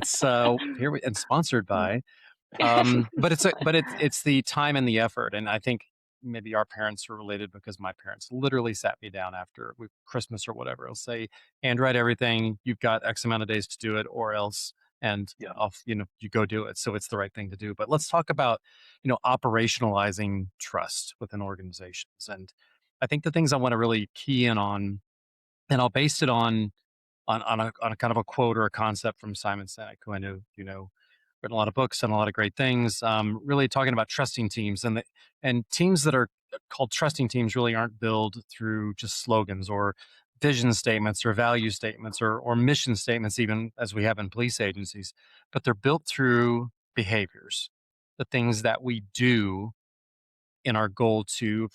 It's here we and sponsored by. But it's the time and the effort, and I think maybe our parents are related because my parents literally sat me down after Christmas or whatever. They'll say, "Handwrite everything. You've got X amount of days to do it, or else." And Yeah. off, you go do it. So it's the right thing to do. But let's talk about, operationalizing trust within organizations. And I think the things I want to really key in on, and I'll base it on a kind of a quote or a concept from Simon Sinek, who I know written a lot of books and a lot of great things. Really talking about trusting teams, and teams that are called trusting teams really aren't built through just slogans or vision statements or value statements or mission statements, even as we have in police agencies, but they're built through behaviors, the things that we do in our goal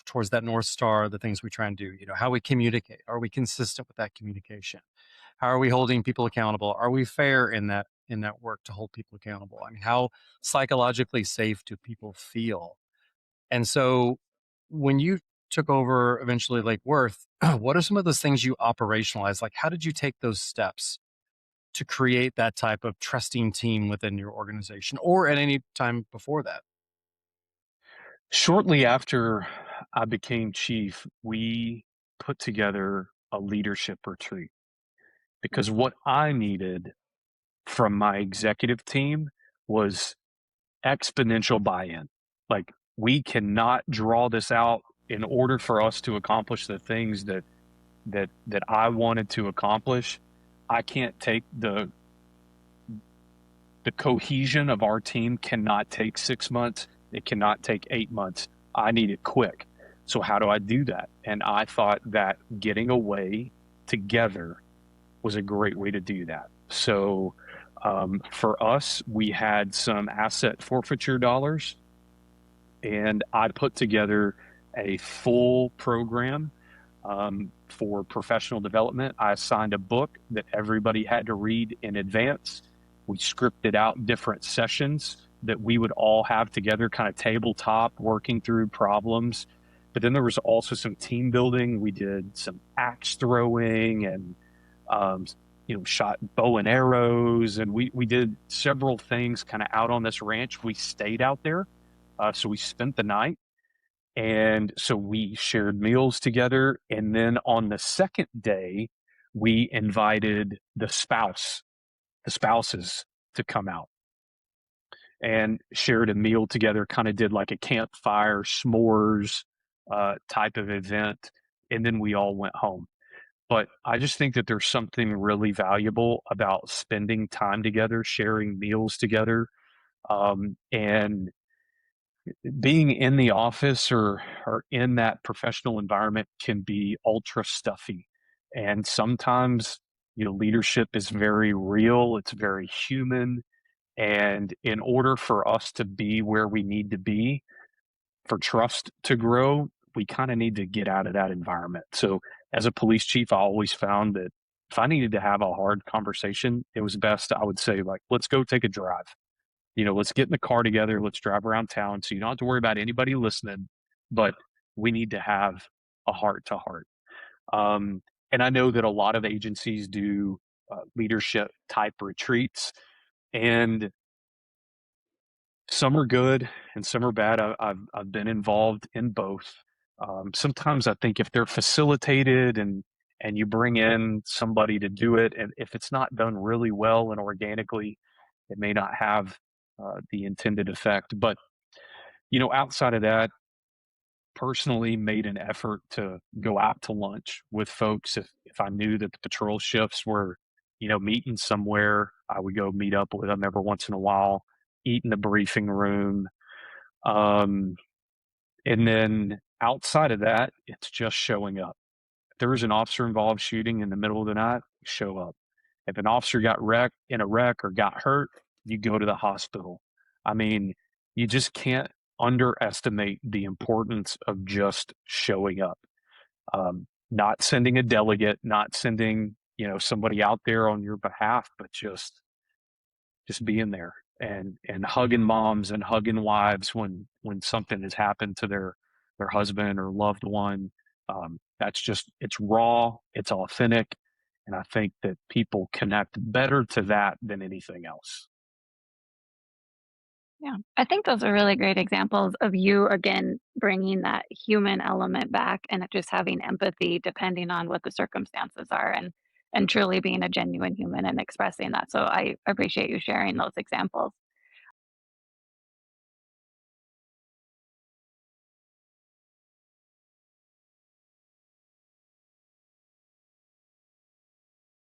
towards that North Star, the things we try and do, how we communicate. Are we consistent with that communication? How are we holding people accountable? Are we fair in that work to hold people accountable? I mean, how psychologically safe do people feel? And so when you took over eventually Lake Worth, what are some of those things you operationalized? Like, how did you take those steps to create that type of trusting team within your organization or at any time before that? Shortly after I became chief, we put together a leadership retreat because what I needed from my executive team was exponential buy-in. Like, we cannot draw this out in order for us to accomplish the things that I wanted to accomplish. I can't take the cohesion of our team cannot take 6 months. It cannot take 8 months. I need it quick. So how do I do that? And I thought that getting away together was a great way to do that. So for us, we had some asset forfeiture dollars, and I put together a full program for professional development. I assigned a book that everybody had to read in advance. We scripted out different sessions that we would all have together, kind of tabletop, working through problems. But then there was also some team building. We did some axe throwing and, um, shot bow and arrows. And we did several things kind of out on this ranch. We stayed out there. So we spent the night. And so we shared meals together. And then on the second day, we invited the spouses to come out and shared a meal together, kind of did like a campfire, s'mores type of event. And then we all went home. But I just think that there's something really valuable about spending time together, sharing meals together, and being in the office or in that professional environment can be ultra stuffy. And sometimes, leadership is very real, it's very human. And in order for us to be where we need to be, for trust to grow, we kind of need to get out of that environment. So, as a police chief, I always found that if I needed to have a hard conversation, it was best, I would say, like, let's go take a drive. Let's get in the car together. Let's drive around town. So you don't have to worry about anybody listening, but we need to have a heart to heart. And I know that a lot of agencies do leadership type retreats, and some are good and some are bad. I've been involved in both. Sometimes I think if they're facilitated and you bring in somebody to do it, and if it's not done really well and organically, it may not have the intended effect. But outside of that, personally made an effort to go out to lunch with folks. If I knew that the patrol shifts were, meeting somewhere, I would go meet up with them every once in a while, eat in the briefing room. Um, and then outside of that, it's just showing up. If there was an officer involved shooting in the middle of the night, show up. If an officer got wrecked in a wreck or got hurt, you go to the hospital. I mean, you just can't underestimate the importance of just showing up. Not sending a delegate, not sending, somebody out there on your behalf, but just being there and hugging moms and hugging wives when something has happened to their husband or loved one. That's just, it's raw, it's authentic, And I think that people connect better to that than anything else. Yeah, I think those are really great examples of you again bringing that human element back and it just having empathy depending on what the circumstances are and truly being a genuine human and expressing that. So I appreciate you sharing those examples.